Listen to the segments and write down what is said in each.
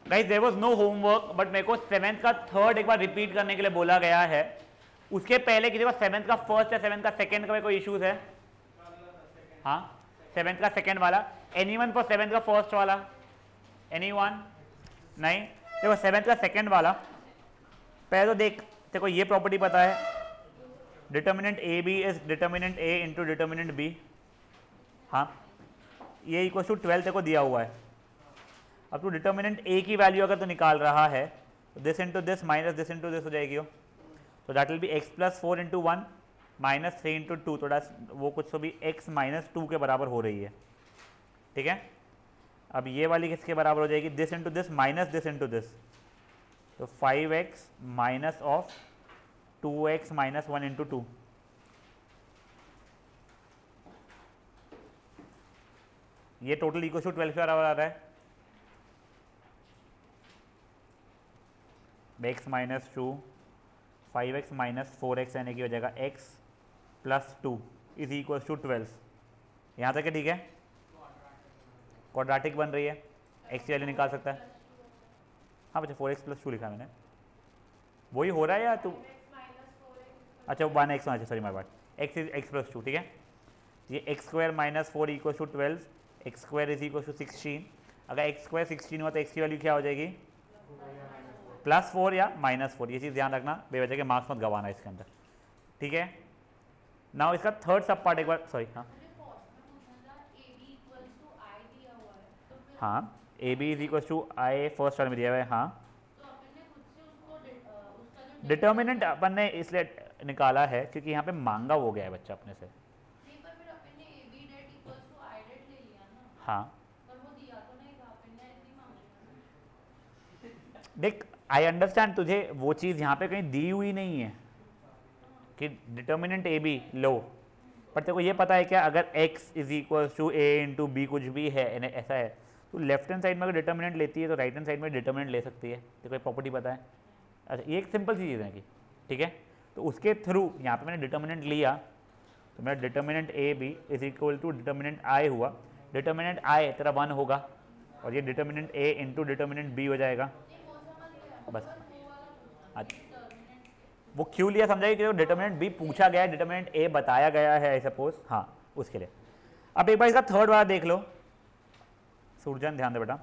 Guys there was no homework, but मेरे को 7th का थर्ड एक बार रिपीट करने के लिए बोला गया है। उसके पहले किसी को 7th का फर्स्ट या 7th का सेकंड का कोई इश्यूज है? हाँ 7th का सेकंड वाला, एनीवन फॉर 7th का फर्स्ट वाला? एनीवन? नहीं। देखो 7th का सेकंड वाला, पहले तो देख, देखो ये प्रॉपर्टी पता है, determinant A B is determinant A into determinant B. हाँ, ये इक्वल टू 12 को दिया हुआ है। अब तू डिटर्मिनेंट ए की वैल्यू अगर तो निकाल रहा है तो this into this minus this into this हो जाएगी। तो that will be x plus 4 into 1 minus 3 into 2, थोड़ा वो कुछ तो भी एक्स माइनस 2 के बराबर हो रही है। ठीक है, अब ये वाली किसके बराबर हो जाएगी? This into this minus this into this, तो 5x minus of 2x minus 1 into 2। ये टोटल इक्वल टू 12 के बराबर आ रहा है। x minus 2 5x minus 4x यानी कि हो जाएगा x plus 2 is equal to 12। यहाँ तक है ठीक है, क्वाड्रेटिक बन रही है, x की वैल्यू निकाल सकता है। हाँ बच्चा 4x प्लस 2 लिखा मैंने, वही हो रहा है या तू? अच्छा 1x, अच्छा सॉरी माय बात, x इज x प्लस 2। ठीक है, ये x square minus 4 equal to 12, x square is equal to 16। अगर एक्स स्क्वायर 16 हुआ तो एक्स की वैल्यू क्या हो जाएगी? प्लस 4 या माइनस 4। ये चीज़ ध्यान रखना, बेवजह के मार्क्स मत गवाना इसके अंदर। ठीक है, नाउ इसका थर्ड सब पार्ट एक बार, सॉरी हाँ A B is equal to I first वाले में दिया हुआ है। हाँ डिटर्मिनेंट अपन ने इसलिए निकाला है क्योंकि यहाँ पे मांगा हो गया है बच्चा अपने से। हाँ देख, आई अंडरस्टैंड, तुझे वो चीज़ यहाँ पे कहीं दी हुई नहीं है कि डिटर्मिनेंट ए बी लो, पर तेरे को ये पता है क्या, अगर x is equal to A into B कुछ भी है ऐसा है, तो लेफ्ट हैंड साइड में अगर डिटर्मिनेंट लेती है तो राइट हैंड साइड में डिटर्मिनेंट ले सकती है। तेरे को प्रॉपर्टी पता है? अच्छा ये एक सिंपल सी चीज़ है कि ठीक है, तो उसके थ्रू यहाँ पे मैंने डिटर्मिनेंट लिया, तो मेरा determinant A B is equal to determinant I हुआ। डिटर्मिनेंट आई तेरा 1 होगा और ये determinant A into determinant B हो जाएगा बस। अच्छा वो क्यों लिया समझाइए, क्योंकि डिटर्मिनेंट बी पूछा गया है, डिटर्मिनेंट ए बताया गया है आई सपोज, हाँ उसके लिए। अब एक बार इसका थर्ड वाला देख लो, सूरजन ध्यान दे बेटा,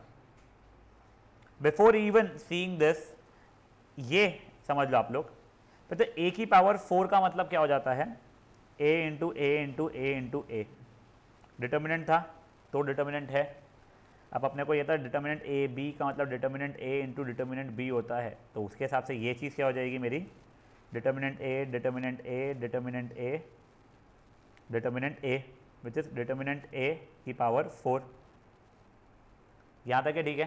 बिफोर इवन सीइंग दिस, ये समझ लो आप लोग, तो ए की पावर 4 का मतलब क्या हो जाता है? ए इंटू ए इंटू ए इंटू ए। डिटर्मिनेंट था तो डिटर्मिनेंट है। अब अपने को ये था डिटर्मिनेंट ए बी का मतलब determinant A into determinant B होता है, तो उसके हिसाब से ये चीज़ क्या हो जाएगी मेरी? Determinant A determinant A determinant A determinant A which is determinant A की पावर 4। यहाँ तक है ठीक है।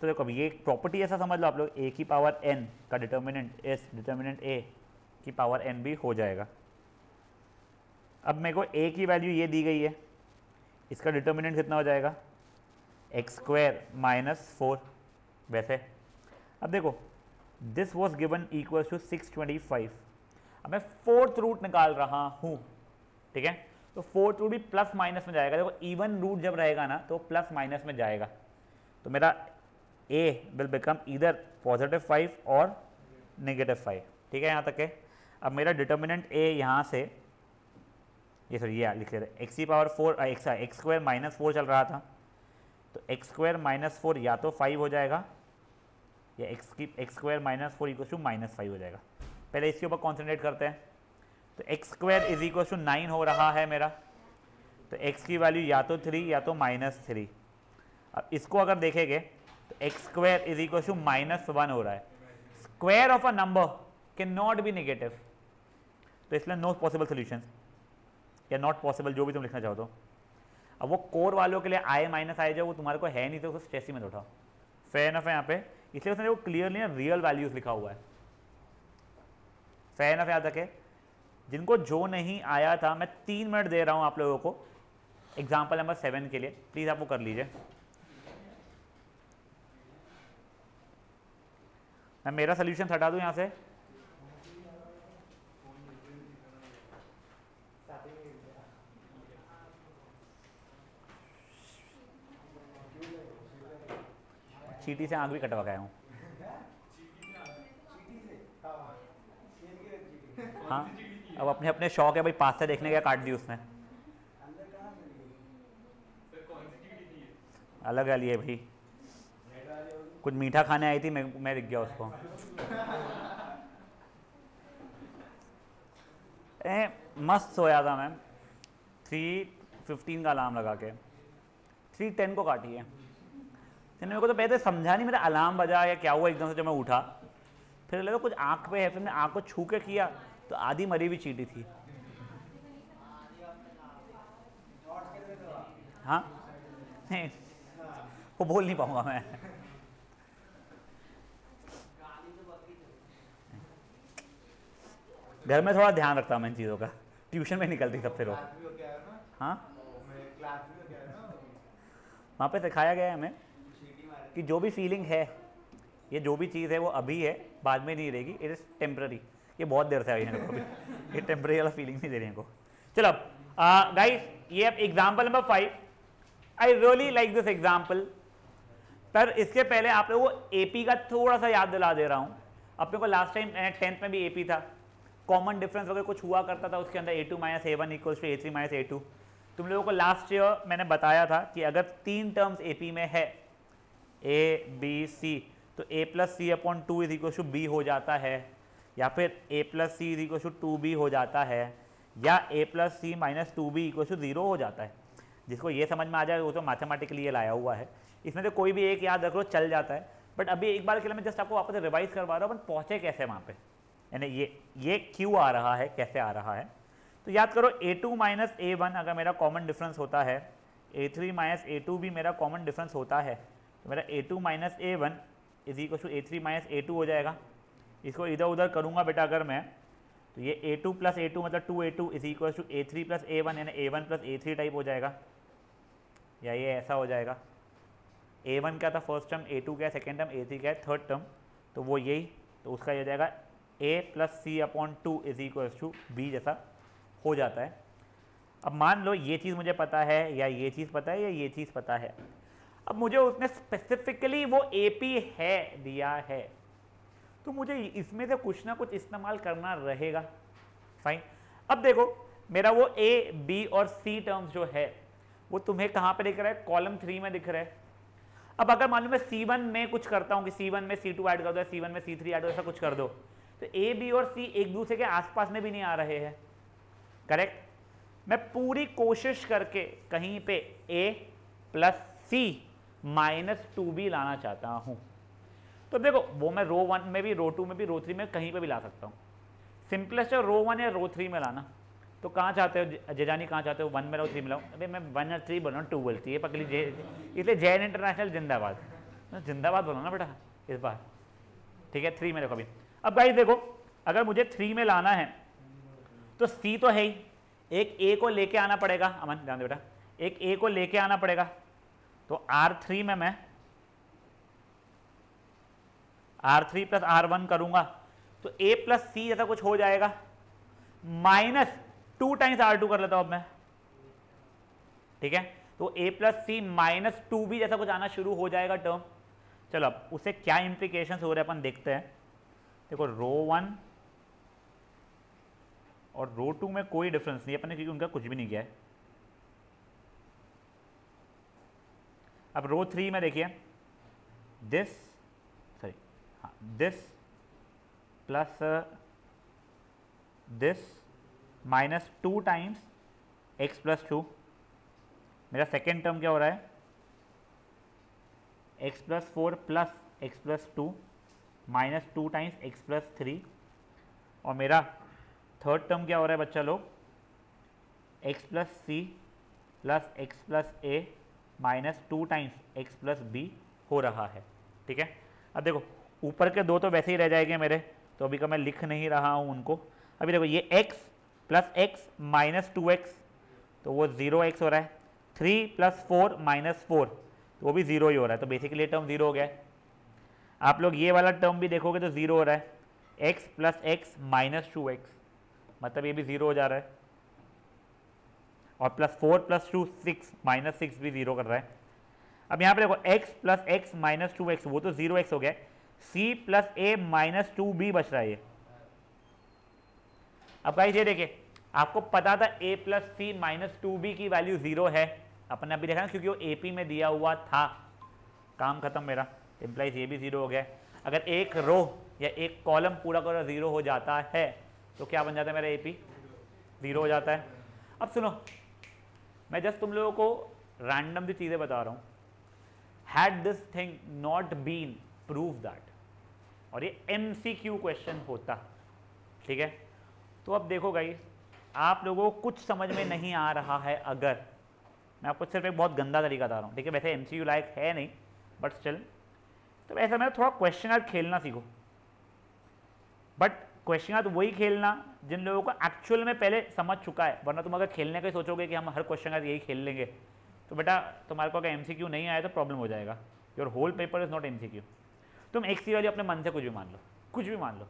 तो देखो अब ये प्रॉपर्टी ऐसा समझ लो आप लोग, ए की पावर एन का डिटर्मिनेंट इस डिटर्मिनेंट ए की पावर एन भी हो जाएगा। अब मेरे को ए की वैल्यू ये दी गई है, इसका डिटर्मिनेंट कितना हो जाएगा? एक्स स्क्वायर माइनस 4 वैसे। अब देखो this was given equal to 625। अब मैं फोर्थ रूट निकाल रहा हूँ, ठीक है, तो फोर्थ रूट भी प्लस माइनस में जाएगा। देखो इवन रूट जब रहेगा ना तो प्लस माइनस में जाएगा, तो मेरा ए विल बिकम इधर +5 और -5। ठीक है, यहाँ तक है। अब मेरा डिटर्मिनेंट ए यहाँ से ये सॉरी ये लिख लेते हैं, एक्स की पावर 4 एक्स स्क्वायर माइनस 4 चल रहा था, तो एक्स स्क्वायर माइनस 4 या तो 5 हो जाएगा या x square minus 4 equal to -5 हो जाएगा। पहले इसके ऊपर कॉन्सेंट्रेट करते हैं। तो x square is equal to 9 हो रहा है मेरा, तो एक्स की वैल्यू या तो 3 या तो -3। अब इसको अगर देखेंगे तो x square is equal to -1 हो रहा है। Square of a number cannot be negative, तो इसलिए नो पॉसिबल सोल्यूशन या नॉट पॉसिबल, जो भी तुम लिखना चाहो तो। अब वो कोर वालों के लिए आई माइनस आई जो वो तुम्हारे को है नहीं, तो उसको स्ट्रेस ही मत उठाओ। फेयर इनफ है यहाँ पे, इसलिए उसने वो क्लियरली ना रियल वैल्यूज लिखा हुआ है। फेयर इनफ याद रखे। जिनको जो नहीं आया था, मैं 3 मिनट दे रहा हूँ आप लोगों को एग्जाम्पल नंबर 7 के लिए, प्लीज आप वो कर लीजिए। मैं मेरा सोल्यूशन हटा दूं यहाँ से, चीटी से आँख भी कटवा गया हूँ। हाँ, अब अपने अपने शौक है भाई, पास से देखने का काट दी उसने। अलग वाली है भाई, कुछ मीठा खाने आई थी, मैं दिख गया उसको। मस्त सोया था मैम, 3:15 का अलार्म लगा के 3:10 को काटी है। फिर मेरे को तो पहले समझा नहीं, मेरा अलार्म बजा या क्या हुआ एकदम से जब मैं उठा, फिर लगा कुछ आँख पे है, फिर मैंने आँख को छू के किया तो आधी मरी हुई चींटी थी। हाँ नहीं, वो बोल नहीं पाऊंगा मैं। घर में थोड़ा ध्यान रखता हूँ मैं इन चीज़ों का, ट्यूशन में निकलती सब फिर वो। हाँ, वहाँ पे सिखाया गया है हमें कि जो भी फीलिंग है, ये जो भी चीज़ है वो अभी है, बाद में नहीं रहेगी, इट इज़ टेम्पररी। ये बहुत देर से आई है अभी, ये टेम्पररी वाला फीलिंग नहीं दे रही इनको। चलो अब गाइस, ये अब example number 5, I really like this example. पर इसके पहले आप लोगों को एपी का थोड़ा सा याद दिला दे रहा हूँ। अपने को लास्ट टाइम 10th में भी एपी था, कॉमन डिफरेंस वगैरह कुछ हुआ करता था, उसके अंदर a2 - a1 = a3 - a2। तुम लोगों को लास्ट ईयर मैंने बताया था कि अगर 3 टर्म्स एपी में है ए बी सी, तो a+c/2 = b हो जाता है, या फिर a+c = 2b हो जाता है, या a+c - 2b = 0 हो जाता है। जिसको ये समझ में आ जाए वो तो मैथमेटिकली ये लाया हुआ है, इसमें से कोई भी एक याद रख लो चल जाता है। बट अभी एक बार के लिए मैं जस्ट आपको वापस रिवाइज करवा रहा हूँ, अपन पहुँचे कैसे वहाँ पे, यानी ये क्यों आ रहा है, कैसे आ रहा है। तो याद करो a2 - a1 अगर मेरा कॉमन डिफरेंस होता है, a3 - a2 भी मेरा कॉमन डिफरेंस होता है, तो मेरा a2 - a1 = a3 - a2 हो जाएगा। इसको इधर उधर करूँगा बेटा अगर मैं, तो ये a2 + a2 मतलब 2a2 = a3 + a1, यानी a1 + a3 टाइप हो जाएगा, या ये ऐसा हो जाएगा। a1 क्या था फर्स्ट टर्म, a2 क्या है सेकेंड टर्म, a3 क्या है थर्ड टर्म, तो वो यही, तो उसका ये हो जाएगा a+c/2 = b जैसा हो जाता है। अब मान लो ये चीज़ मुझे पता है, या ये चीज़ पता है, या ये चीज़ पता है। अब मुझे उसने स्पेसिफिकली वो AP है दिया है, तो मुझे इसमें से कुछ ना कुछ इस्तेमाल करना रहेगा। फाइन, अब देखो मेरा वो A, B और C टर्म्स जो है वो तुम्हें कहाँ पे दिख रहा है, कॉलम 3 में दिख रहा है। अब अगर मान लो मैं C1 में कुछ करता हूँ कि C1 में C2 ऐड कर दो, C1 में C3 ऐड कर दो, ऐसा कुछ कर दो, तो A, B और C एक दूसरे के आसपास में भी नहीं आ रहे हैं, करेक्ट। मैं पूरी कोशिश करके कहीं पे A+C - 2B लाना चाहता हूँ, तो देखो वो मैं रो 1 में भी, रो 2 में भी, रो 3 में कहीं पे भी ला सकता हूँ। सिंपलेस्ट है रो 1 या रो 3 में लाना। तो कहाँ चाहते हो जेजानी, कहाँ चाहते हो 1 में लाओ 3 में लाओ? अरे मैं 1 और 3 बोल 2 बोलती है पकड़ी जे, इसलिए जैन इंटरनेशनल जिंदाबाद, जिंदाबाद बोलो ना बेटा इस बार, ठीक है। 3 में देखो अभी। अब गाइस देखो, अगर मुझे 3 में लाना है तो C तो है ही, एक A को लेके आना पड़ेगा। अमन ध्यान दे बेटा, एक A को लेके आना पड़ेगा, तो R3 में मैं R3 + R1 करूंगा, तो A+C जैसा कुछ हो जाएगा, -2 टाइम्स R2 कर लेता हूं अब मैं, ठीक है। तो A+C - 2B जैसा कुछ आना शुरू हो जाएगा टर्म। चलो अब उससे क्या इंप्लीकेशंस हो रहे हैं अपन देखते हैं। देखो रो 1 और रो 2 में कोई डिफरेंस नहीं है अपन ने, क्योंकि उनका कुछ भी नहीं किया है। अब रो 3 में देखिए, this plus this -2 times x+2, मेरा सेकेंड टर्म क्या हो रहा है, x+4 plus x+2 -2 times x+3, और मेरा थर्ड टर्म क्या हो रहा है बच्चा लोग, x+c plus x+a -2 times x+b हो रहा है, ठीक है। अब देखो ऊपर के दो तो वैसे ही रह जाएंगे मेरे, तो अभी का मैं लिख नहीं रहा हूँ उनको। अभी देखो ये x + x - 2x, तो वो 0x हो रहा है। 3 + 4 - 4, तो वो भी 0 ही हो रहा है, तो बेसिकली टर्म 0 हो गया है। आप लोग ये वाला टर्म भी देखोगे तो 0 हो रहा है, x + x - 2x, मतलब ये भी 0 हो जा रहा है, और +4 + 2 6 - 6 भी 0 कर रहा है। अब यहाँ पे देखो x plus x minus 2x, वो तो 0x हो गया, c plus a minus 2b बच रहा है ये। अब गाइस ये देखिए, आपको पता था a plus C minus 2b की वैल्यू 0 है, अपन ने अभी देखा ना, क्योंकि वो AP में दिया हुआ था। काम खत्म मेरा, इम्प्लाइज ये भी 0 हो गया। अगर एक रो या एक कॉलम पूरा पूरा 0 हो जाता है तो क्या बन जाता है मेरा AP, 0 हो जाता है। अब सुनो, मैं जस्ट तुम लोगों को रैंडम सी चीज़ें बता रहा हूँ। Had this thing not been prove that, और ये MCQ क्वेश्चन होता, ठीक है। तो अब देखो गाइस, आप लोगों को कुछ समझ में नहीं आ रहा है, अगर मैं आपको सिर्फ एक बहुत गंदा तरीका बता रहा हूँ, ठीक है, वैसे MCQ लायक है नहीं बट स्टिल, तो ऐसा मैं थोड़ा क्वेश्चन आर्ट खेलना सीखो। बट क्वेश्चन आर्ट वही खेलना जिन लोगों को एक्चुअल में पहले समझ चुका है, वरना तुम अगर खेलने का ही सोचोगे कि हम हर क्वेश्चन आर्ट यही खेल लेंगे, तो बेटा तुम्हारे को अगर MCQ नहीं आया तो प्रॉब्लम हो जाएगा। Your whole paper is not MCQ। तुम एक सी वाली अपने मन से कुछ भी मान लो, कुछ भी मान लो,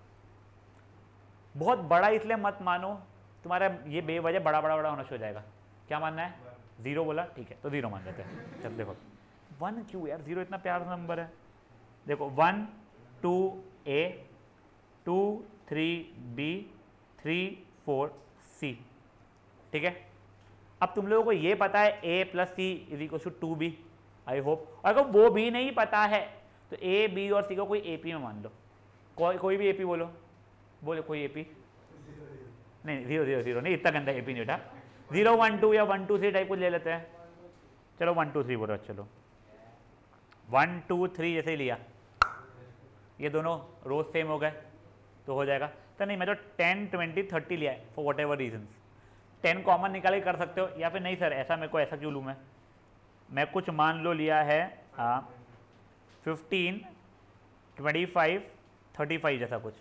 बहुत बड़ा इसलिए मत मानो, तुम्हारा ये बेवजह बड़ा बड़ा बड़ा होना शुरू हो जाएगा। क्या मानना है, 0 बोला, ठीक है तो 0 मान लेते हैं। चल देखो 1 क्यों यार, 0 इतना प्यारा नंबर है। देखो 1 2a 2 3b 3 4 c, ठीक है। अब तुम लोगों को ये पता है a plus C is equal to 2b, I hope. और अगर वो भी नहीं पता है तो a b और c को कोई AP में मान लो, कोई भी AP बोलो, बोले कोई AP नहीं, 0 0 0 नहीं, इतना गंदा AP नहीं उठा, 0 1 2 या 1 2 3 टाइप कुछ ले लेते हैं। चलो 1 2 3 बोलो, चलो 1 2 3 जैसे ही लिया, ये दोनों रोज सेम हो गए तो हो जाएगा। तो नहीं, मैं तो 10 20 30 लिया है for whatever reason. 10 common निकाल के कर सकते हो, या फिर नहीं सर ऐसा मेरे को ऐसा क्यों लूँ मैं कुछ मान लो लिया है 15 25 35 जैसा कुछ,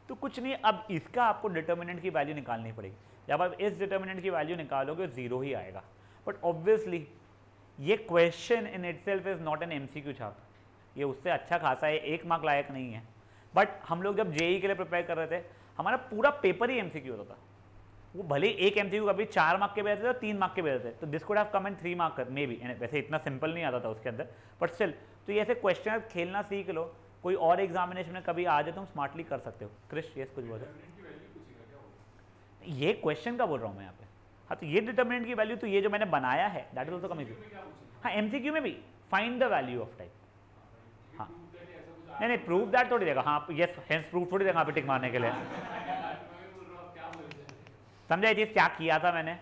तो कुछ नहीं। अब इसका आपको डिटर्मिनेंट की वैल्यू निकालनी पड़ेगी। जब आप इस डिटर्मिनेंट की वैल्यू निकालोगे 0 ही आएगा। बट ऑब्वियसली ये question in itself is not an MCQ छाप, ये उससे अच्छा खासा है, 1 मार्क लायक नहीं है। बट हम लोग जब JEE के लिए प्रिपेयर कर रहे थे, हमारा पूरा पेपर ही MCQ होता था। वो भले एक MCQ कभी 4 मार्क के भी आते थे, 3 मार्क के भी आते थे, तो this could have come in 3 mark may be. वैसे इतना सिंपल नहीं आता था उसके अंदर, बट स्टिल तो ये ऐसे क्वेश्चन खेलना सीख लो, कोई और एग्जामिनेशन में कभी आ जाए तुम स्मार्टली कर सकते हो। क्रिश यस कुछ बोलो, ये क्वेश्चन का बोल रहा हूँ मैं यहाँ पे। हाँ तो ये डिटर्मिनेंट की वैल्यू, तो ये जो मैंने बनाया है that is also come easy. हाँ MCQ में भी find the value of type, हाँ नहीं प्रूव दैट थोड़ी देगा, हाँ यस हेंस प्रूव थोड़ी देगा यहाँ पे टिक मारने के लिए। समझा ये चीज़ क्या किया था मैंने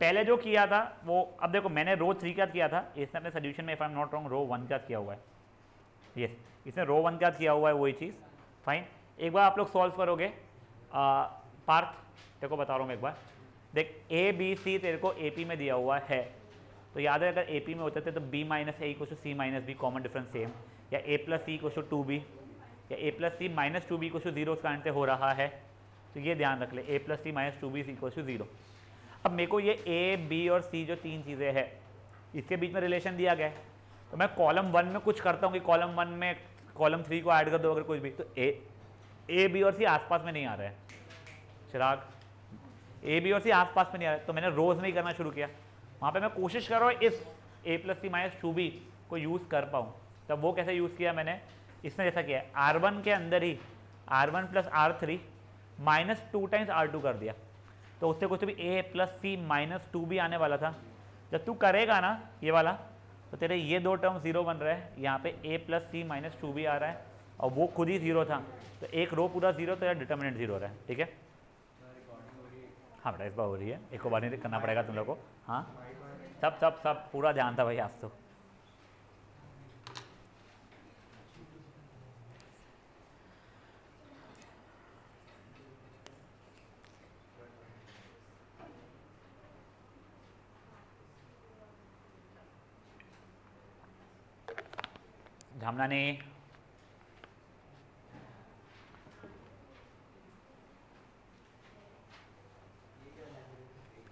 पहले जो किया था वो, अब देखो मैंने रो 3 क्या किया था, इसने अपने सोल्यूशन में if I am not wrong row 1 क्या किया हुआ है, यस इसने रो 1 क्या किया हुआ है वही चीज़। फाइन, एक बार आप लोग सॉल्व करोगे। पार्थ देखो बता रहा हूँ मैं एक बार, देख ABC तेरे को AP में दिया हुआ है, तो याद है अगर AP में होते थे तो B minus A equal to C minus B, common difference same, या A plus C equal to 2B, या A plus C minus 2B equal to 0 उसका आंसर हो रहा है। तो ये ध्यान रख ले, A plus C minus 2B equal to 0। अब मेरे को ये A B और C जो 3 चीज़ें हैं इसके बीच में रिलेशन दिया गया है, तो मैं कॉलम 1 में कुछ करता हूँ कि कॉलम 1 में कॉलम 3 को ऐड कर दो अगर कुछ भी, तो A B और C आसपास में नहीं आ रहे हैं। चिराग A B और C आसपास में नहीं आ रहे, तो मैंने रोज में ही करना शुरू किया। वहाँ पे मैं कोशिश कर रहा हूँ इस A plus C minus 2B को यूज़ कर पाऊँ। तब वो कैसे यूज़ किया मैंने, इसने जैसा किया है R1 के अंदर ही R1 plus R3 minus 2 times R2 कर दिया, तो उससे कुछ भी A plus C minus 2B आने वाला था। जब तू करेगा ना ये वाला, तो तेरे ये दो टर्म 0 बन रहे हैं, यहाँ पे A plus C minus 2B आ रहा है और वो खुद ही 0 था, तो एक रो पूरा 0, तो यार डिटर्मिनेंट 0 हो रहा है। ठीक है, हाँ बेटा इस बार हो रही है, एक बार नहीं करना पड़ेगा तुम लोग को। हाँ सब सब सब पूरा ध्यान था भाई आज तो। झामना नहीं,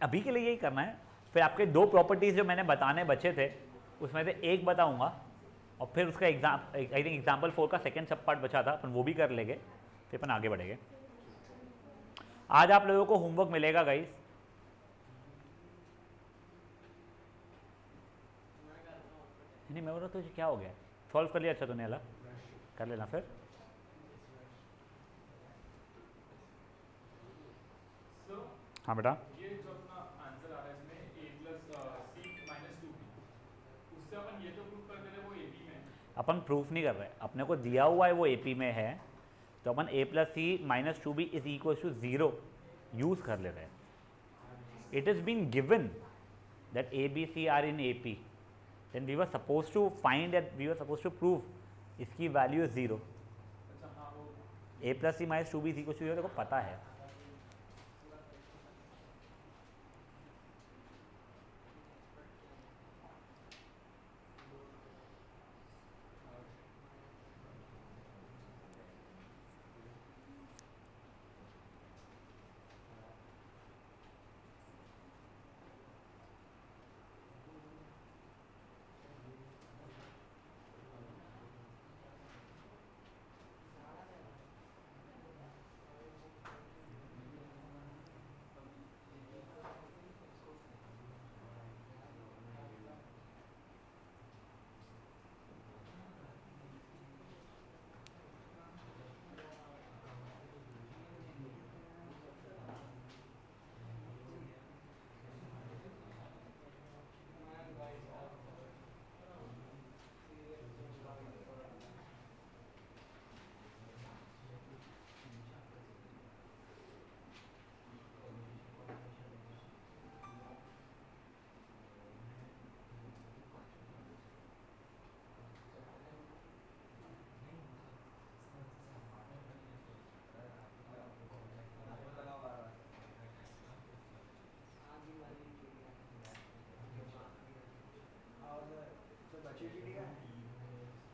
अभी के लिए यही करना है। फिर आपके दो प्रॉपर्टीज जो मैंने बताने बचे थे उसमें से एक बताऊंगा, और फिर उसका आई थिंक एग्जाम्पल 4 का सेकेंड सब पार्ट बचा था, अपन वो भी कर लेंगे, फिर अपन आगे बढ़ेंगे। आज आप लोगों को होमवर्क मिलेगा गाइस, नहीं मैं बोल रहा तुझे क्या हो गया, सॉल्व कर लिया? अच्छा तूने अलग कर लेना फिर। हाँ बेटा, ये जो अपना आंसर आ रहा है इसमें a plus C minus 2b, उससे अपन ये तो प्रूव कर दे रहे वो AP में है। अपन प्रूफ नहीं कर रहे, अपने को दिया हुआ है वो AP में है, तो अपन a plus C minus 2b is equal to 0 use कर ले रहे हैं। It is being given that a b c are in AP, then we were supposed to find that, we were supposed to prove इसकी value is 0। अच्छा हाँ वो a plus C minus 2b is equal to 0 देखो पता है।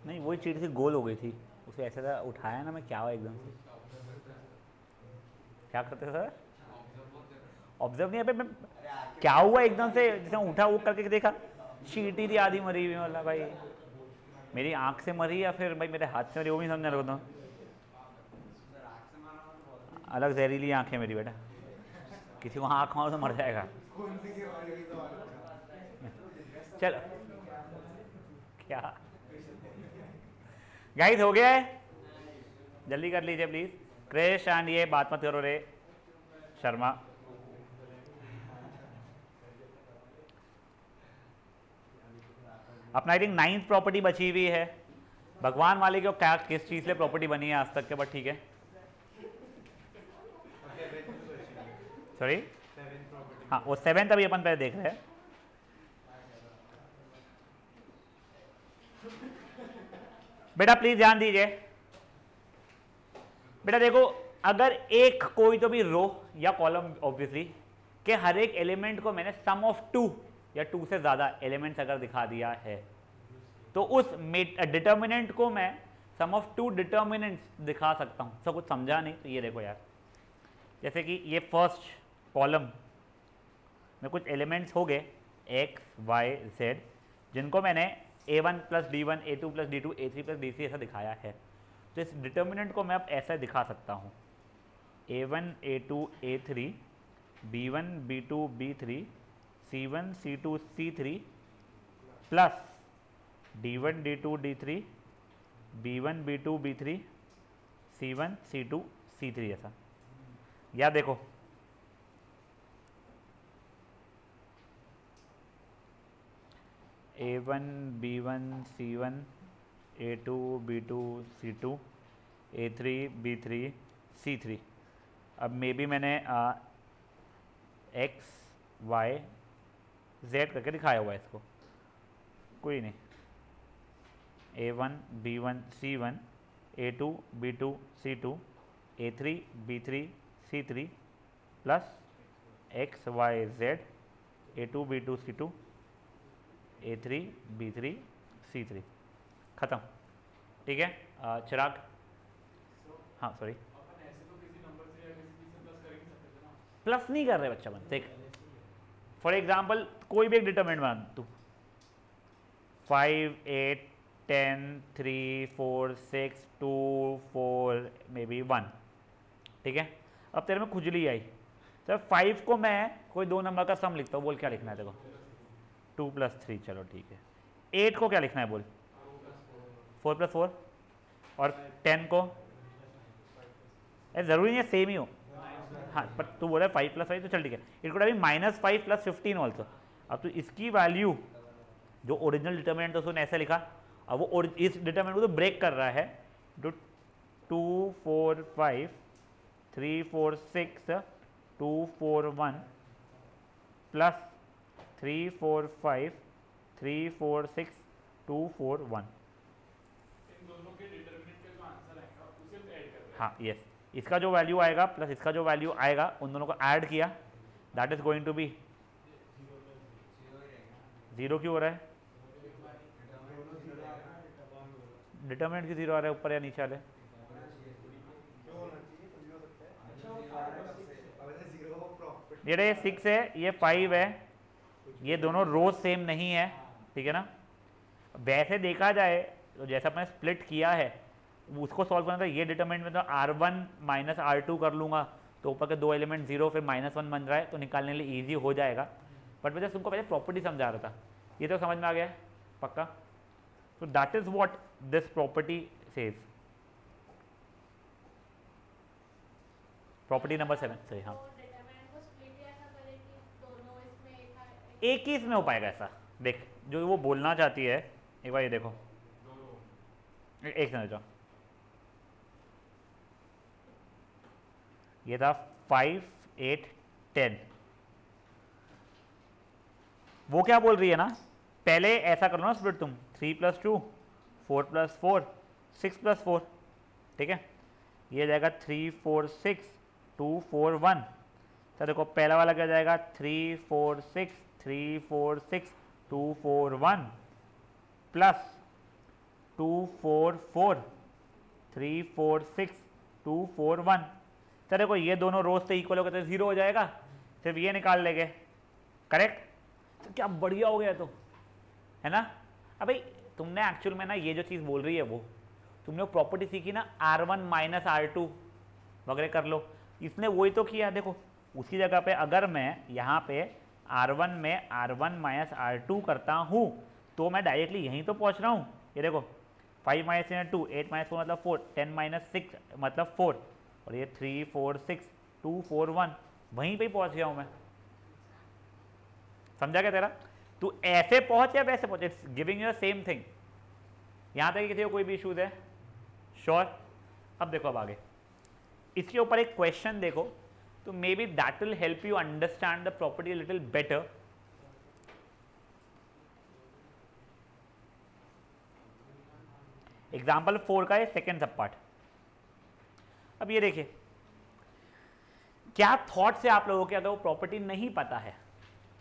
नहीं वही cheat थी, गोल हो गई थी, उसे ऐसे था उठाया ना मैं, क्या हुआ एकदम से, क्या करते सर? ऑब्जर्व नहीं, अबे मैं क्या हुआ एकदम से, जैसे उठा वो करके देखा चीटी थी आधी मरी हुई, मतलब भाई मेरी आंख से मरी या फिर भाई मेरे हाथ से मरी वो भी समझने लगता हूँ। अलग जहरीली आंखें मेरी बेटा, किसी को आँख मारो तो मर जाएगा। चलो क्या गाइस हो गया है, जल्दी कर लीजिए प्लीज। क्रेश एंड ये बात मत करो रे शर्मा। अपना आई थिंक 9th प्रॉपर्टी बची हुई है, भगवान वाले को क्या किस चीज से प्रॉपर्टी बनी है आज तक के, बट ठीक है सॉरी हाँ वो 7th अभी अपन पहले देख रहे हैं। बेटा प्लीज ध्यान दीजिए, बेटा देखो अगर एक कोई तो भी रो या कॉलम ऑब्वियसली के हर एक एलिमेंट को मैंने सम ऑफ 2 या 2 से ज्यादा एलिमेंट्स अगर दिखा दिया है तो उस डिटर्मिनेंट को मैं सम ऑफ 2 डिटर्मिनेंट्स दिखा सकता हूं। सब कुछ समझा नहीं तो ये देखो यार, जैसे कि ये फर्स्ट कॉलम में कुछ एलिमेंट्स हो गए x y z जिनको मैंने a1 plus d1 a2 plus d2 a3 plus d3 ऐसा दिखाया है, तो इस डिटर्मिनेंट को मैं अब ऐसा दिखा सकता हूँ a1 a2 a3 b1 b2 b3 c1 c2 c3 plus d1 d2 d3 b1 b2 b3 c1 c2 c3 ऐसा। या देखो a1 b1 c1 a2 b2 c2 a3 b3 c3, अब मे बी मैंने x y z करके दिखाया हुआ है इसको, कोई नहीं a1 b1 c1 a2 b2 c2 a3 b3 c3 plus x y z a2 b2 c2 a3 b3 c3 खत्म। ठीक है चिराग? हाँ सॉरी अपन ऐसे तो किसी नंबर से या किसी चीज से प्लस कर ही नहीं सकते थे ना। प्लस नहीं कर रहे बच्चा बन, देख फॉर एग्जाम्पल कोई भी एक डिटरमिनेंट बना तू 5 8 10 3 4 6 2 4 मे बी 1, ठीक है। अब तेरे में खुजली आई सर 5 को मैं कोई 2 नंबर का सम लिखता हूँ, बोल क्या लिखना है देखो 2 प्लस 3, चलो ठीक है। 8 को क्या लिखना है बोल? 4+4 और 10 को ज़रूरी नहीं है सेम ही हो, हाँ पर तू बोल रहा है 5+5 तो चल ठीक है, इट कुड बी -5 + 15 ऑल्सो। अब तो इसकी वैल्यू जो ओरिजिनल डिटर्मिनेंट था उसने ऐसे लिखा, अब वो इस डिटर्मिनेंट को तो ब्रेक कर रहा है, जो 2 4 5 3 4 6 2 4 1 प्लस 3 4 5 3 4 6 2 4 1। इन दोनों के डिटरमिनेंट का जो आंसर आएगा उसे ऐड कर दें। हाँ यस, इसका जो वैल्यू आएगा प्लस इसका जो वैल्यू आएगा उन दोनों को ऐड किया, that is going to be 0 क्यों हो रहा है? डिटर्मिनेंट की 0 आ रहा है ऊपर या नीचे वाले? ये 6 है, ये 5 है, ये दोनों रोज सेम नहीं है, ठीक है ना। वैसे देखा जाए तो जैसा अपने स्प्लिट किया है उसको सॉल्व करना था, ये डिटरमिनेंट में तो R1 माइनस R2 कर लूँगा तो ऊपर के दो एलिमेंट 0 फिर -1 बन रहा है, तो निकालने के लिए ईजी हो जाएगा। बट मैं तुमको पहले प्रॉपर्टी समझा रहा था, ये तो समझ में आ गया है पक्का। तो that is what this property says, property number 7 सही। हाँ एक ही इसमें हो पाएगा ऐसा, देख जो वो बोलना चाहती है, एक बार ये देखो, एक समझ जाओ, ये था 5 8 10, वो क्या बोल रही है ना, पहले ऐसा कर लो ना स्प्लिट तुम, 3 + 2 4 + 4 6 + 4, ठीक है, ये जाएगा 3 4 6 2 4 1। तो देखो पहला वाला क्या जाएगा 3 4 6 3 4 6 2 4 1 प्लस 2 4 4 3 4 6 2 4 1। तो देखो ये दोनों रोज से इक्वल हो गए तो 0 हो जाएगा, सिर्फ ये निकाल लेंगे, करेक्ट। तो क्या बढ़िया हो गया, तो है ना। अब भाई तुमने एक्चुअल में ना ये जो चीज़ बोल रही है वो तुमने वो प्रॉपर्टी सीखी ना, R1 माइनस R2 वगैरह कर लो, इसने वही तो किया। देखो उसी जगह पे अगर मैं यहाँ पे R1 में R1 माइनस R2 करता हूँ तो मैं डायरेक्टली यहीं तो पहुँच रहा हूँ। ये देखो 5 - 2 8 - 4 मतलब 4, 10 - 6 मतलब 4, और ये 3 4 6 2 4 1, वहीं पे ही पहुँच गया हूँ मैं। समझा क्या तेरा? तू ऐसे पहुँच या वैसे पहुँच, it's giving you the same thing. यहाँ तक किसी को कोई भी इशूज है? श्योर। अब देखो अब आगे इसके ऊपर एक क्वेश्चन देखो, तो may be that will help you understand the property little better. Example 4 का है सेकेंड सब पार्ट। अब ये देखिए क्या थॉट से आप लोगों के, अगर वो प्रॉपर्टी नहीं पता है,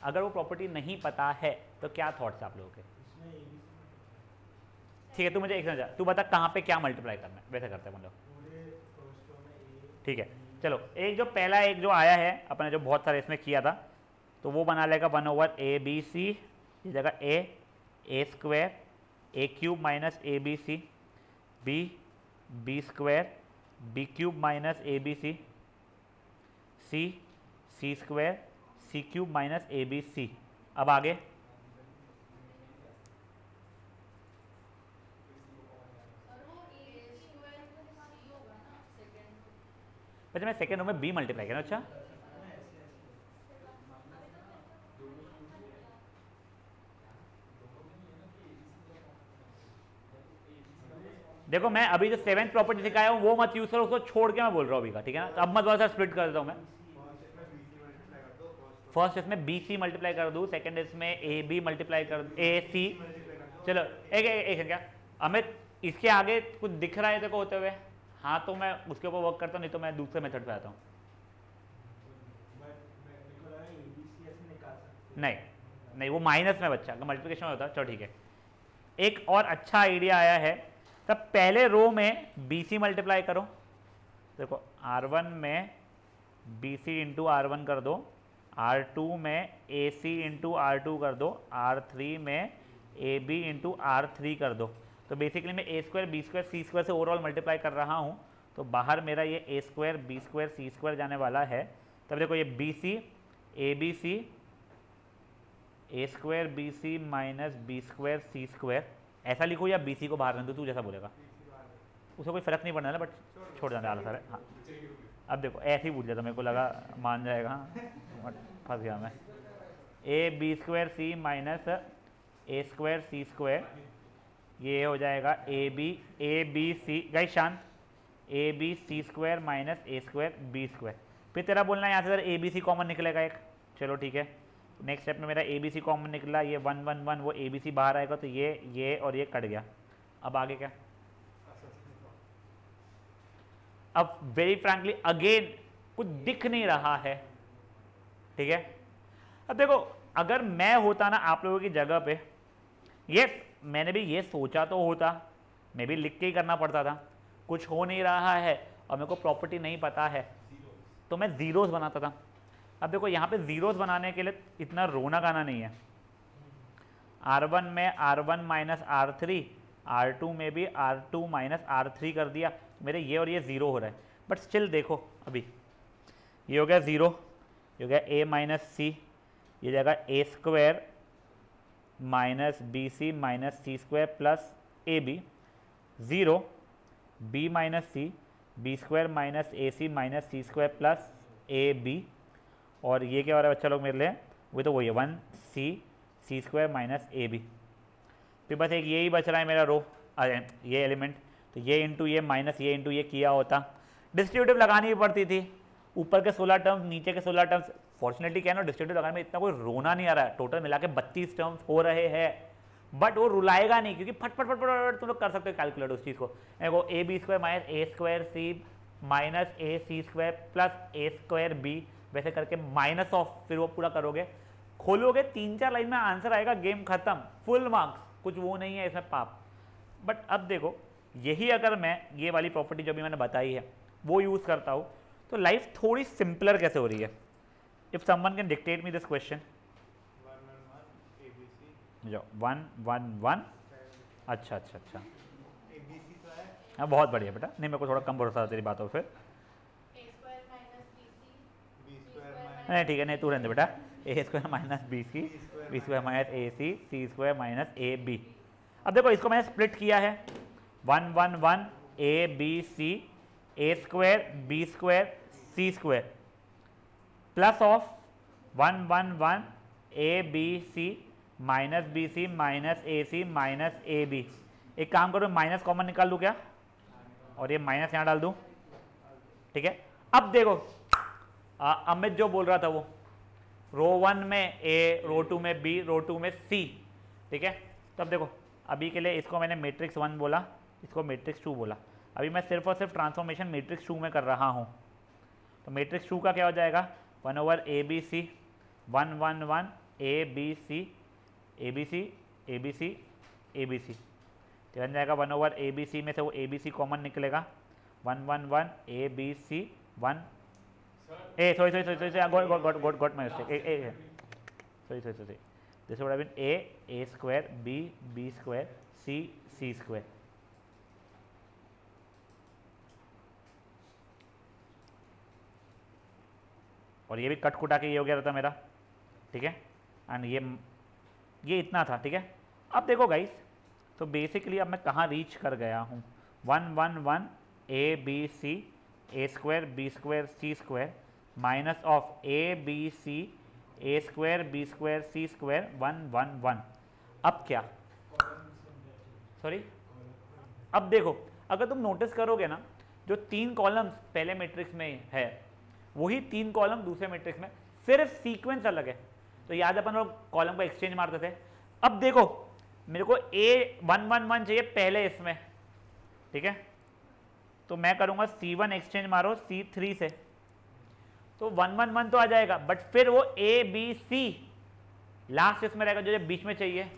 अगर वो प्रॉपर्टी नहीं पता है तो क्या थॉट्स आप लोगों के? ठीक है तू मुझे एक समझा, तू बता कहाँ पे क्या मल्टीप्लाई करना है, वैसे करते हैं हम लोग, ठीक है। चलो एक जो पहला एक जो आया है अपने जो बहुत सारे इसमें किया था, तो वो बना लेगा 1/ABC, इस जगह a² a³ minus ABC, b² b³ minus ABC, c² c³ minus ABC। अब आगे वैसे मैं सेकेंड रो में b मल्टीप्लाई करना। अच्छा देखो मैं अभी जो 7th प्रॉपर्टी सिखाया हूँ वो मत यूज करो, उसको छोड़ के मैं बोल रहा हूँ अभी का, ठीक है ना। तो अब मत वाला स्प्लिट कर देता हूँ मैं। फर्स्ट इसमें BC मल्टीप्लाई कर दूँ, सेकंड इसमें AB मल्टीप्लाई कर AC। चलो एक क्या अमित, इसके आगे कुछ दिख रहा है देखो होते हुए? हाँ तो मैं उसके ऊपर वर्क करता हूँ, नहीं तो मैं दूसरे मेथड पे आता हूँ। नहीं वो माइनस में बच्चा अगर मल्टीप्लिकेशन होता। चलो ठीक है, एक और अच्छा आइडिया आया है। तब पहले रो में BC मल्टीप्लाई करो, देखो R1 में BC इंटू R1 कर दो, R2 में AC इंटू R2 कर दो, R3 में AB इंटू R3 कर दो। तो बेसिकली मैं a² b² c² से ओवरऑल मल्टीप्लाई कर रहा हूँ, तो बाहर मेरा ये a² b² c² जाने वाला है। तब देखो ये BC ABC A square B C minus B square C square, ऐसा लिखो या बी सी को बाहर रख दो, तू जैसा बोलेगा, उससे कोई फर्क नहीं पड़ने वाला, बट छोड़ जाना सर। हाँ अब देखो ऐसे ही पूछ लिया था, मेरे को लगा मान जाएगा, बट फंस गया मैं। A B square C minus A square C square, ये हो जाएगा ए बी सी, गाइस शांत, A B C square minus A square B square. फिर तेरा बोलना है यहाँ से sir A B C common निकलेगा एक, चलो ठीक है। नेक्स्ट स्टेप में मेरा ए बी सी कॉमन निकला, ये 1 1 1, वो ए बी सी बाहर आएगा तो ये और ये कट गया। अब आगे क्या, अब वेरी फ्रैंकली अगेन कुछ दिख नहीं रहा है, ठीक है। अब देखो अगर मैं होता ना आप लोगों की जगह पे, ये मैंने भी ये सोचा तो होता, मैं भी लिख के ही करना पड़ता था, कुछ हो नहीं रहा है और मेरे को प्रॉपर्टी नहीं पता है तो मैं जीरोस बनाता था। अब देखो यहाँ पे जीरोस बनाने के लिए इतना रोना गाना नहीं है। R1 में R1 माइनस R3, R2 में भी R2 माइनस R3 कर दिया, मेरे ये और ये ज़ीरो हो रहा है। बट स्टिल देखो अभी ये हो गया ज़ीरो, ये हो गया ए माइनस सी, ये जाएगा A square minus B C minus C square plus A B, zero B minus C, B square minus A C minus C square plus A B, और ये क्या हो रहा है बच्चा लोग मेरे लिए, वो तो वही है 1 सी स्क्वायर माइनस ए बी। फिर बस एक यही बच रहा है मेरा रो, ये एलिमेंट, तो ये इंटू ये माइनस ये इंटू ये किया होता, डिस्ट्रीब्यूटिव लगानी भी पड़ती थी, ऊपर के 16 टर्म्स नीचे के 16 टर्म्स। फॉर्चुनेटली क्या है ना, डिस्ट्रीब्यूटिव लगाने में इतना कोई रोना नहीं आ रहा है, टोटल मिला के 32 टर्म्स हो रहे हैं, बट वो रुलाएगा नहीं क्योंकि फट फट फट फट तुम लोग कर सकते हो कैलकुलेट उस चीज़ को। देखो A B square minus A square C minus A C square plus A square B, वैसे करके माइनस ऑफ, फिर वो पूरा करोगे, खोलोगे 3-4 लाइन में आंसर आएगा, गेम खत्म, फुल मार्क्स, कुछ वो नहीं है इसमें पाप। बट अब देखो यही अगर मैं ये वाली प्रॉपर्टी जो भी मैंने बताई है वो यूज़ करता हूँ तो लाइफ थोड़ी सिंपलर कैसे हो रही है। If someone can dictate me this question, 1 1 1, अच्छा अच्छा अच्छा, हाँ बहुत बढ़िया बेटा, नहीं मेरे को थोड़ा कम भरोसा था तेरी बातों पे, नहीं ठीक है, नहीं तू रहने दे बेटा, A square minus B C, B square minus A C square minus A B. अब देखो इसको मैंने स्प्लिट किया है, 1 1 1 A B C, A square B square C square plus of 1 1 1 A B C minus B C minus A C minus A B. एक काम करो minus common निकाल लूँ क्या, और ये माइनस यहाँ डाल दूँ, ठीक है। अब देखो अमित जो बोल रहा था वो, रो 1 में ए, रो 2 में बी, रो 2 में सी, ठीक है। तो अब देखो अभी के लिए इसको मैंने मैट्रिक्स 1 बोला, इसको मैट्रिक्स 2 बोला, अभी मैं सिर्फ और सिर्फ ट्रांसफॉर्मेशन मैट्रिक्स 2 में कर रहा हूँ। तो मैट्रिक्स 2 का क्या हो जाएगा, 1 over A B C, 1 1 1 A B C A B C A B C A B C, तो बन जाएगा 1 ओवर ए बी सी में से वो ए बी सी कॉमन निकलेगा, 1 1 1 A B C 1 A sorry got my mistake, sorry this would have been a square b square c square, और ये भी कट कुटा के ये हो गया था मेरा, ठीक है। एंड ये इतना था, ठीक है। अब देखो गाइस, तो बेसिकली अब मैं कहाँ रीच कर गया हूँ, 1 1 1 A B C A square B square C square minus of A B C A square B square C square 1 1 1। अब क्या, सॉरी, अब देखो अगर तुम नोटिस करोगे ना, जो 3 कॉलम्स पहले मैट्रिक्स में है वही 3 कॉलम दूसरे मैट्रिक्स में, सिर्फ सीक्वेंस अलग है। तो याद अपन लोग कॉलम को एक्सचेंज मारते थे। अब देखो मेरे को ए 1 1 1 चाहिए पहले इसमें, ठीक है, तो मैं करूंगा C1 एक्सचेंज मारो C3 से, तो 1 1 1 तो आ जाएगा, बट फिर वो ए बी सी लास्ट इसमें रहेगा जो बीच में चाहिए,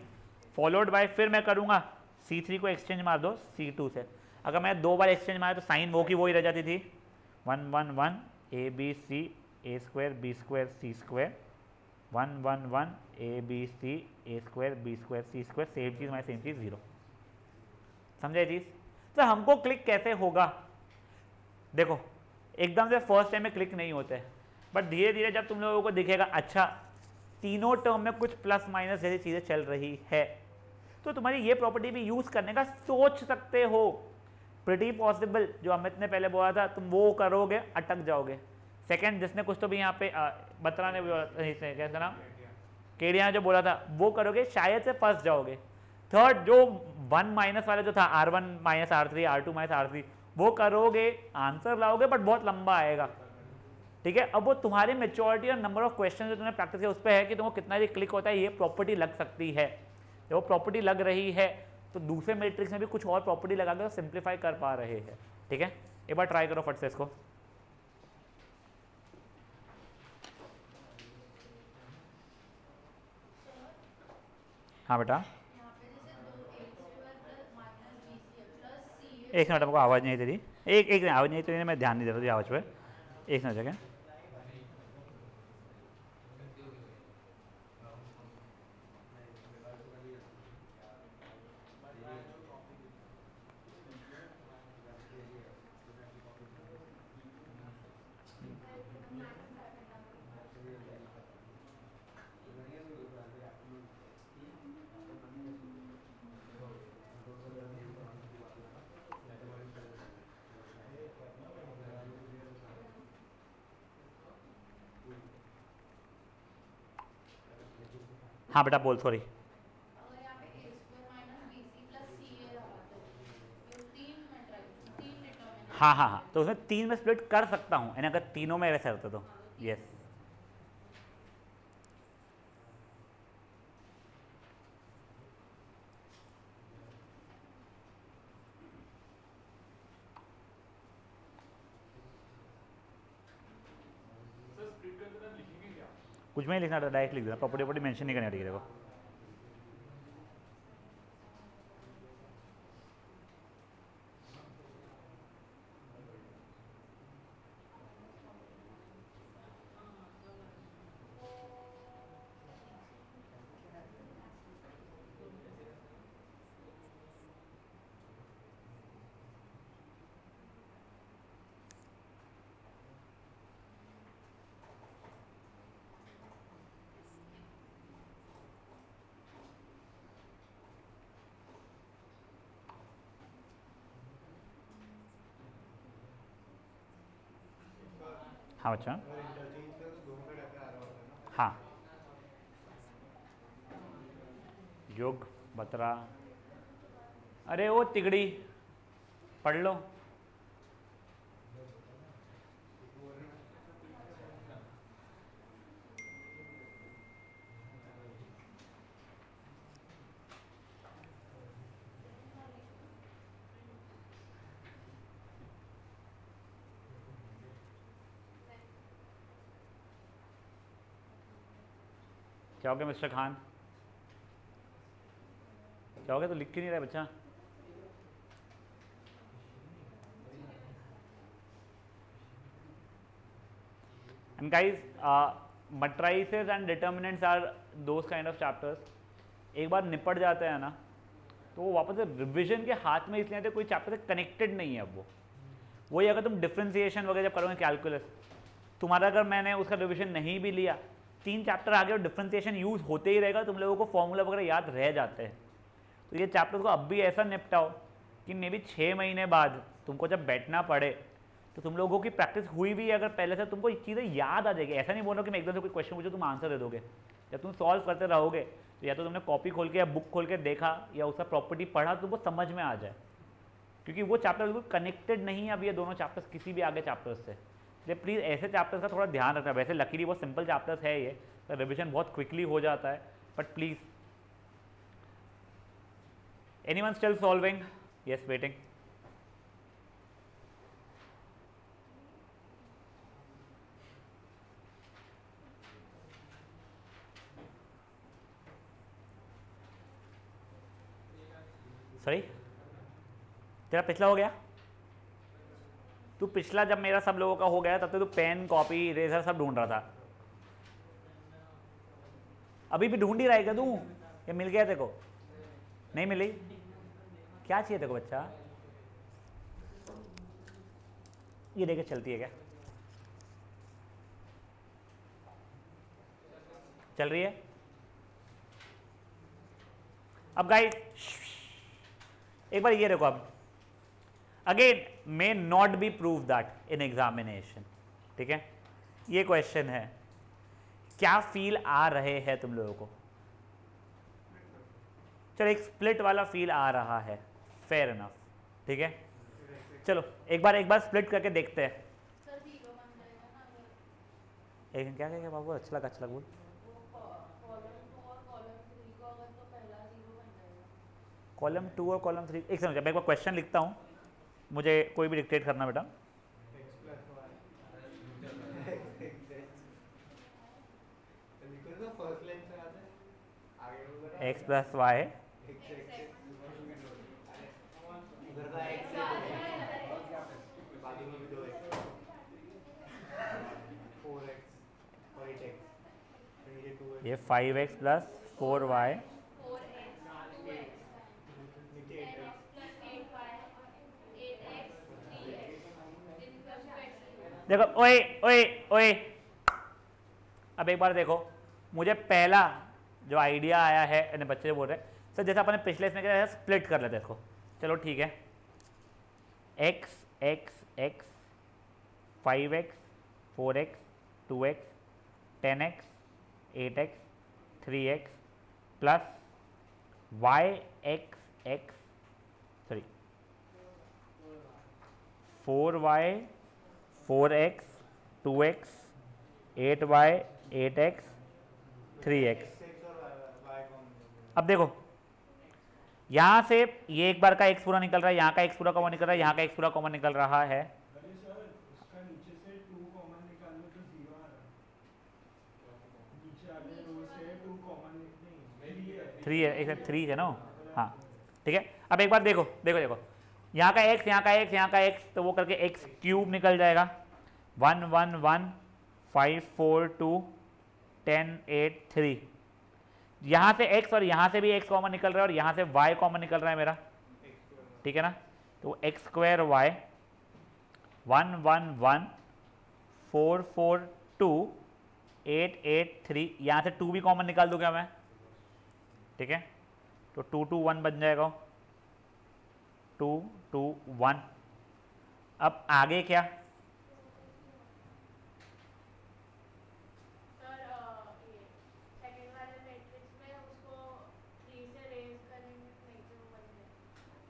फॉलोड बाय फिर मैं करूंगा C3 को एक्सचेंज मार दो C2 से। अगर मैं 2 बार एक्सचेंज मारा तो साइन वो की वही रह जाती थी, 1 1 1 A B C A square B square C square 1 1 1 A B C A square B square C square, same चीज़ सेम चीज़ 0। समझे चीज़? तो हमको क्लिक कैसे होगा, देखो एकदम से फर्स्ट टाइम में क्लिक नहीं होते, बट धीरे धीरे जब तुम लोगों को दिखेगा अच्छा तीनों टर्म में कुछ प्लस माइनस जैसी चीजें चल रही है, तो तुम्हारी ये प्रॉपर्टी भी यूज करने का सोच सकते हो। प्रिटी पॉसिबल, जो अमित ने पहले बोला था, तुम वो करोगे अटक जाओगे। सेकंड, जिसने कुछ तो भी यहाँ पे बत्रा ने कैसा नाम केडिया जो बोला था, वो करोगे शायद से फंस जाओगे। थर्ड, जो 1 माइनस वाला जो था R1 minus R3 R2 minus R3, वो करोगे आंसर लाओगे बट बहुत लंबा आएगा, ठीक है। अब वो तुम्हारी मेच्योरिटी और नंबर ऑफ क्वेश्चन जो तुमने प्रैक्टिस किया उस पर है कि तुमको कितना ये क्लिक होता है, ये प्रॉपर्टी लग सकती है। जब वो प्रॉपर्टी लग रही है तो दूसरे मैट्रिक्स में भी कुछ और प्रॉपर्टी लगा कर सिंप्लीफाई कर पा रहे हैं, ठीक है। एक बार ट्राई करो फट से इसको। हाँ बेटा, एक मिनट, हमको आवाज़ नहीं तेरी, एक आवाज़ नहीं तेरी, मैं ध्यान नहीं दे रहा थी आवाज़ पे, एक मिनट जगह। हाँ बेटा बोल, सॉरी। हाँ हाँ हाँ, तो उसमें 3 में स्प्लिट कर सकता हूँ, यानी अगर तीनों में वैसे होता तो यस। सर स्प्लिट करते टाइम लिखेंगे क्या? कुछ में ही लिखना था, डायरेक्ट लिख देना, प्रॉपर्टी प्रॉपर्टी मेंशन नहीं करनी, ठीक है। देखो हाँ बच्चा, हाँ योग बतरा, अरे वो तिगड़ी पढ़ लो। क्या हो गया मिस्टर खान, क्या हो गया, तो लिख क्यों नहीं रहा बच्चा? And guys, matrices and determinants are those kind of chapters, एक बार निपट जाते हैं ना तो वो वापस से रिविजन के हाथ में इसलिए आते, कोई चैप्टर से कनेक्टेड नहीं है। अब वो वही अगर तुम डिफ्रेंसिएशन वगैरह जब करोगे कैलकुलस, तुम्हारा अगर मैंने उसका रिविजन नहीं भी लिया, 3 चैप्टर आगे और डिफ्रेंसिएशन यूज होते ही रहेगा, तुम लोगों को फॉर्मूला वगैरह याद रह जाते हैं। तो ये चैप्टर को अब भी ऐसा निपटाओ कि मे बी 6 महीने बाद तुमको जब बैठना पड़े तो तुम लोगों की प्रैक्टिस हुई भी अगर पहले से, तुमको चीज़ें याद आ जाएगी। ऐसा नहीं बोलो कि मैं एकदम से कोई क्वेश्चन पूछो तुम आंसर दे दोगे। जब तुम सॉल्व करते रहोगे तो या तो तुमने कॉपी खोल के या बुक खोल के देखा या उसका प्रॉपर्टी पढ़ा तो तुमको समझ में आ जाए, क्योंकि वो चैप्टर बिल्कुल कनेक्टेड नहीं है अब ये दोनों चैप्टर्स किसी भी आगे चैप्टर्स से। इसलिए प्लीज़ ऐसे चैप्टर्स का थोड़ा ध्यान रखना। वैसे लकीली बहुत सिंपल चैप्टर्स है ये, तो रिविजन बहुत क्विकली हो जाता है, but please. Anyone still solving? Yes, waiting. Sorry, तेरा पिछला हो गया? तू पिछला जब मेरा सब लोगों का हो गया तब तो तू पेन कॉपी इरेजर सब ढूंढ रहा था। अभी भी ढूंढ ही रहा है क्या तू? ये मिल गया तेरे को? नहीं मिली? क्या चाहिए तेरे को बच्चा? ये देखे चलती है क्या? चल रही है? अब गाइस एक बार ये देखो, अब again may not be prove that in examination, ठीक है? ये क्वेश्चन है, क्या फील आ रहे हैं तुम लोगों को? चलो एक स्प्लिट वाला फील आ रहा है, फेयर इनफ, ठीक है? चलो एक बार स्प्लिट करके देखते हैं। एक क्या क्या क्या बाबू, अच्छा लगा बोल। कॉलम 2 और कॉलम 3, एक सेकंड मैं एक बार क्वेश्चन लिखता हूँ, मुझे कोई भी डिक्टेट करना बेटा। x प्लस वाई, ये 5x प्लस 4y, देखो ओए ओए ओए, अब एक बार देखो, मुझे पहला जो आइडिया आया है, बच्चे बोल रहे हैं सर जैसे अपन ने पिछले इसमें क्या स्प्लिट कर लेते इसको, चलो ठीक है, x x x 5x 4x 2x 10x 8x 3x plus y x x sorry 4y 4x 2x 8y 8x 3x। अब देखो यहां से ये एक बार का x पूरा निकल रहा है, यहाँ का x पूरा कॉमन निकल रहा है, यहाँ का x पूरा कॉमन निकल रहा है। थ्री है, एक 3 है ना, हाँ ठीक है। अब एक बार देखो देखो देखो, यहाँ का x यहाँ का x यहाँ का x, तो वो करके x क्यूब निकल जाएगा, 1 1 1 5 4 2 10 8 3। यहाँ से x और यहाँ से भी x कॉमन निकल रहा है और यहाँ से y कॉमन निकल रहा है मेरा, ठीक है ना? तो x स्क्वायर y 1 1 1 4 4 2 8 8 3, यहाँ से 2 भी कॉमन निकाल दूंगा मैं, ठीक है? तो 2 2 1 बन जाएगा, 2 2 1। अब आगे क्या?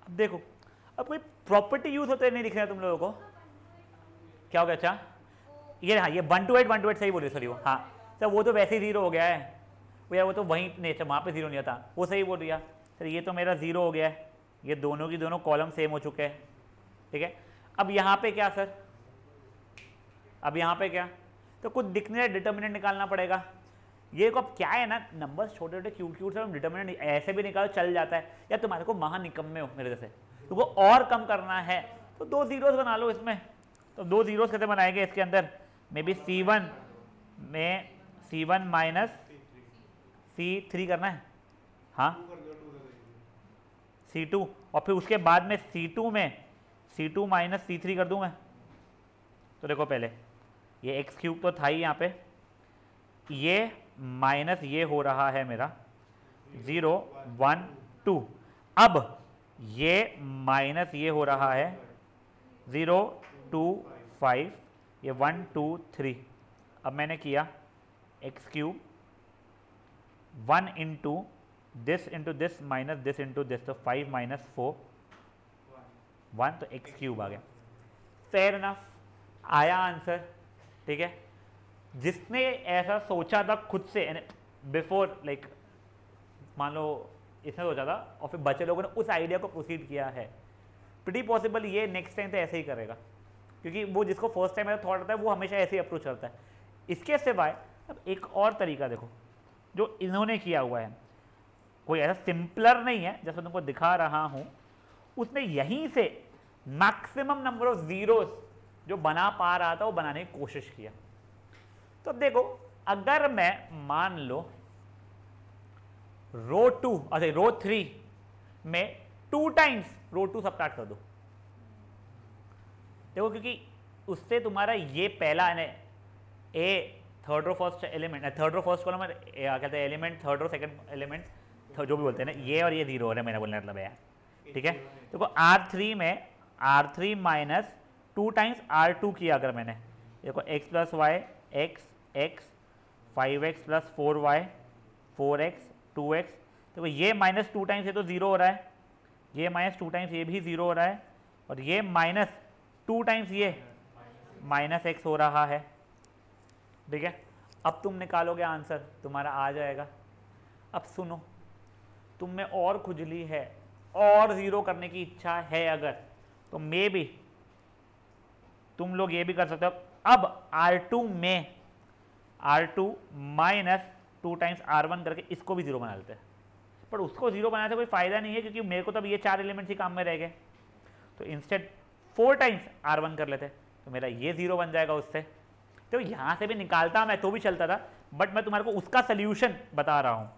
अब देखो, अब कोई प्रॉपर्टी यूज होते नहीं दिख रहा है तुम लोगों को, क्या हो गया? अच्छा ये हाँ, ये 1 to 8 सही बोल रही हो, हाँ सर वो तो वैसे ही 0 हो गया है वो यार, वो तो वहीं नहीं अच्छा वहाँ पे 0 नहीं था, वो सही बोल रही है सर, ये तो मेरा 0 हो गया है, ये दोनों की दोनों कॉलम सेम हो चुके हैं, ठीक है? अब यहाँ पे क्या सर, अब यहाँ पे क्या, तो कुछ दिखने है, डिटर्मिनेंट निकालना पड़ेगा। ये को अब क्या है ना, नंबर छोटे छोटे क्यूट से हम डिटर्मिनेंट ऐसे भी निकालो चल जाता है, या तुम्हारे को महा निकम्मे हो मेरे जैसे, तुमको और कम करना है तो 2 जीरोस बना लो इसमें। तो 2 जीरोस कैसे बनाएंगे इसके अंदर, मे बी C1 में C1 माइनस C3 करना है, हाँ C2, और फिर उसके बाद में C2 में C2 माइनस C3 कर दूँ मैं। तो देखो पहले ये x क्यूब तो था ही यहाँ पे, ये माइनस ये हो रहा है मेरा 0 1 2, अब ये माइनस ये हो रहा है 0 2 5, ये 1 2 3। अब मैंने किया x cube 1 into this minus this into this, तो 5 माइनस 4 1, तो x क्यूब आ गया। फेयर इनफ, आया आंसर, ठीक है? जिसने ऐसा सोचा था खुद से बिफोर लाइक मान लो इसने सोचा था और फिर बच्चे लोगों ने उस आइडिया को प्रोसीड किया है, प्रीटी पॉसिबल ये नेक्स्ट टाइम तो ऐसे ही करेगा, क्योंकि वो जिसको फर्स्ट टाइम ऐसा थॉट आता है वो हमेशा ऐसे ही अप्रोच करता है। इसके सिवाय अब एक और तरीका देखो जो इन्होंने किया हुआ है, कोई ऐसा सिंपलर नहीं है जैसा तुमको दिखा रहा हूं, उसने यहीं से मैक्सिमम नंबर ऑफ जीरोस जो बना पा रहा था वो बनाने की कोशिश किया। तो देखो अगर मैं मान लो रो 2 अच्छा रो 3 में 2 टाइम्स रो 2 सबट्रैक्ट कर दो, देखो क्योंकि उससे तुम्हारा ये पहला a third row first element, third row first column क्या कहते हैं element, third row second element, जो भी बोलते हैं ना, ये और ये 0 हो रहा है मेरा बोलने मतलब है यार, ठीक है। देखो R3 में R3 माइनस 2 टाइम्स R2 किया अगर मैंने, देखो x plus Y x 5x plus 4y 4x 2x, देखो ये माइनस 2 टाइम्स ये तो 0 हो रहा है, ये माइनस 2 टाइम्स ये भी 0 हो रहा है, और ये माइनस 2 टाइम्स ये माइनस x हो रहा है, ठीक है। अब तुम निकालोगे आंसर, तुम्हारा आ जाएगा। अब सुनो, तुम में और खुजली है और 0 करने की इच्छा है अगर, तो मे भी तुम लोग ये भी कर सकते हो। अब R2 में R2 माइनस 2 टाइम्स R1 करके इसको भी 0 बना लेते हैं, पर उसको 0 बनाने से कोई फायदा नहीं है क्योंकि मेरे को तो अब ये 4 एलिमेंट्स ही काम में रह गए, तो इंस्टेड 4 टाइम्स R1 कर लेते, तो मेरा ये 0 बन जाएगा उससे। तो यहाँ से भी निकालता मैं तो भी चलता था, बट मैं तुम्हारे को उसका सोल्यूशन बता रहा हूँ।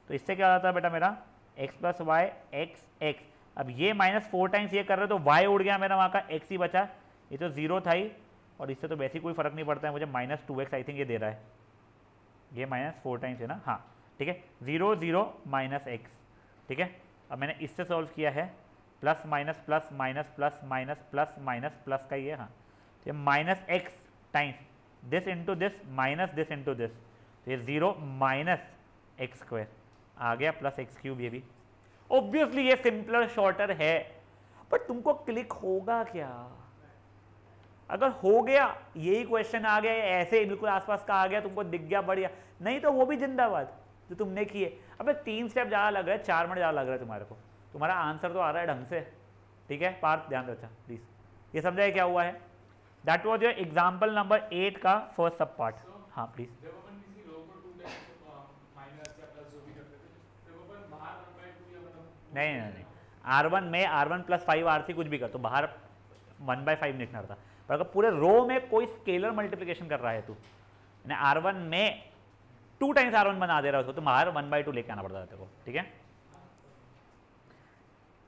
तो इससे क्या होता है बेटा मेरा x प्लस वाई x, अब ये माइनस 4 टाइम्स ये कर रहे हो तो y उड़ गया मेरा, वहाँ का x ही बचा, ये तो 0 था ही, और इससे तो वैसे ही कोई फर्क नहीं पड़ता है मुझे, माइनस 2x आई थिंक ये दे रहा है, ये माइनस 4 टाइम्स है ना, हाँ ठीक है, 0 0 माइनस x, ठीक है। अब मैंने इससे सॉल्व किया है, plus minus plus minus plus minus plus minus plus का ये, हाँ तो ये minus x times this into this minus this into this, तो ये 0 माइनस एक्स स्क्वायर आ गया प्लस एक्स क्यूब, ये भी ऑब्वियसली ये सिंपलर शॉर्टर है, पर तुमको क्लिक होगा क्या? अगर हो गया, यही क्वेश्चन आ गया ऐसे बिल्कुल आसपास का आ गया, तुमको दिख गया बढ़िया, नहीं तो वो भी जिंदाबाद जो तुमने किए। अब 3 स्टेप ज़्यादा लग रहा है, 4 मिनट ज़्यादा लग रहा है तुम्हारे को, तुम्हारा आंसर तो आ रहा है ढंग से, ठीक है। पार्थ ध्यान रखना प्लीज, ये समझाए क्या हुआ है। That was your example number 8 का फर्स्ट सब पार्ट। हाँ प्लीज। नहीं, R1 में R1 प्लस 5 R3 कुछ भी कर तो बाहर 1/5 लिखना था, पर अगर पूरे रो में कोई स्केलर मल्टीप्लिकेशन कर रहा है तू, R1 में 2 टाइम्स R1 बना दे रहा है तो बाहर 1/2 लेके आना पड़ता है तेरे को, ठीक है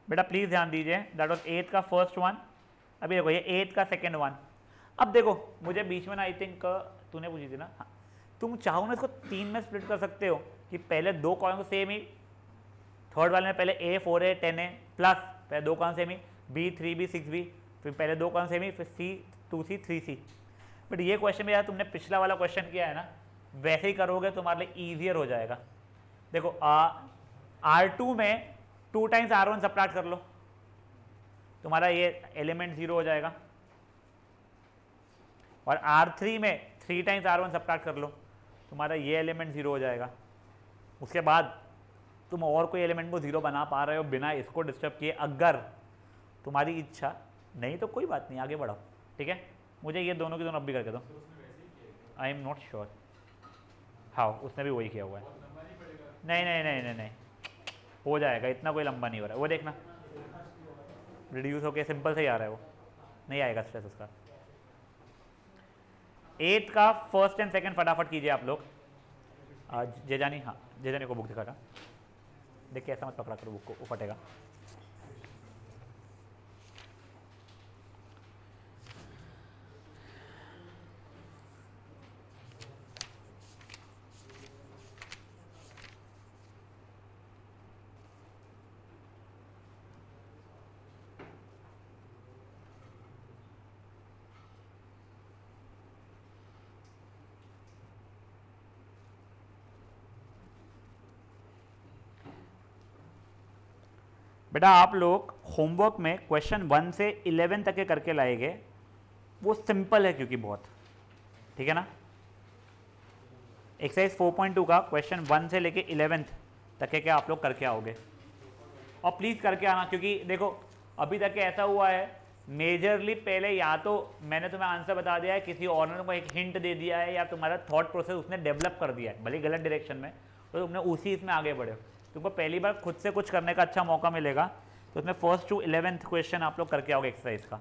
बेटा। प्लीज ध्यान दीजिए, दैट वाज 8 का फर्स्ट वन। अभी देखो ये 8 का सेकेंड वन। अब देखो मुझे बीच में ना आई थिंक तूने पूछी थी ना, हाँ तुम चाहो ना इसको 3 में स्प्लिट कर सकते हो कि पहले 2 कॉलम सेम ही, थर्ड वाले में पहले A 4A 10A प्लस पहले 2 कॉलम सेम ही B 3B 6B, फिर पहले 2 कॉलम सेम ही, फिर C 2C 3C। बट ये क्वेश्चन में यार तुमने पिछला वाला क्वेश्चन किया है ना, वैसे ही करोगे तुम्हारे लिए ईजियर हो जाएगा। देखो R2 में 2 टाइम्स R1 सब्ट्रैक्ट कर लो, तुम्हारा ये एलिमेंट 0 हो जाएगा, और R3 में 3 टाइम्स R1 सब्ट्रैक्ट कर लो, तुम्हारा ये एलिमेंट 0 हो जाएगा। उसके बाद तुम और कोई एलिमेंट को 0 बना पा रहे हो बिना इसको डिस्टर्ब किए, अगर तुम्हारी इच्छा, नहीं तो कोई बात नहीं आगे बढ़ाओ, ठीक है। मुझे ये दोनों की दोनों अब भी करके दो, आई एम नॉट श्योर हाँ उसने भी वही किया हुआ है। नहीं हो जाएगा, इतना कोई लंबा नहीं हो रहा है, वो देखना रिड्यूस होके सिंपल से ही आ रहा है, वो नहीं आएगा स्ट्रेस उसका। 8 का फर्स्ट एंड सेकंड फटाफट कीजिए आप लोग। जेजानी, हाँ जेजानी को बुक दिखाना, देखिए ऐसा मत पकड़ा करो बुक को, वो फटेगा। बेटा आप लोग होमवर्क में क्वेश्चन 1 से 11 तक के करके लाएंगे, वो सिंपल है क्योंकि बहुत, ठीक है ना। एक्सरसाइज 4.2 का क्वेश्चन 1 से लेके 11 तक के आप लोग करके आओगे, और प्लीज़ करके आना, क्योंकि देखो अभी तक के ऐसा हुआ है मेजरली पहले या तो मैंने तुम्हें आंसर बता दिया है, किसी और ने तुमको एक हिंट दे दिया है, या तुम्हारा थॉट प्रोसेस उसने डेवलप कर दिया है भले गलत डायरेक्शन में, तो तुमने उसी इसमें आगे बढ़े हो। तुमको पहली बार खुद से कुछ करने का अच्छा मौका मिलेगा, तो उसमें फर्स्ट टू 11th क्वेश्चन आप लोग करके आओगे एक्सरसाइज का।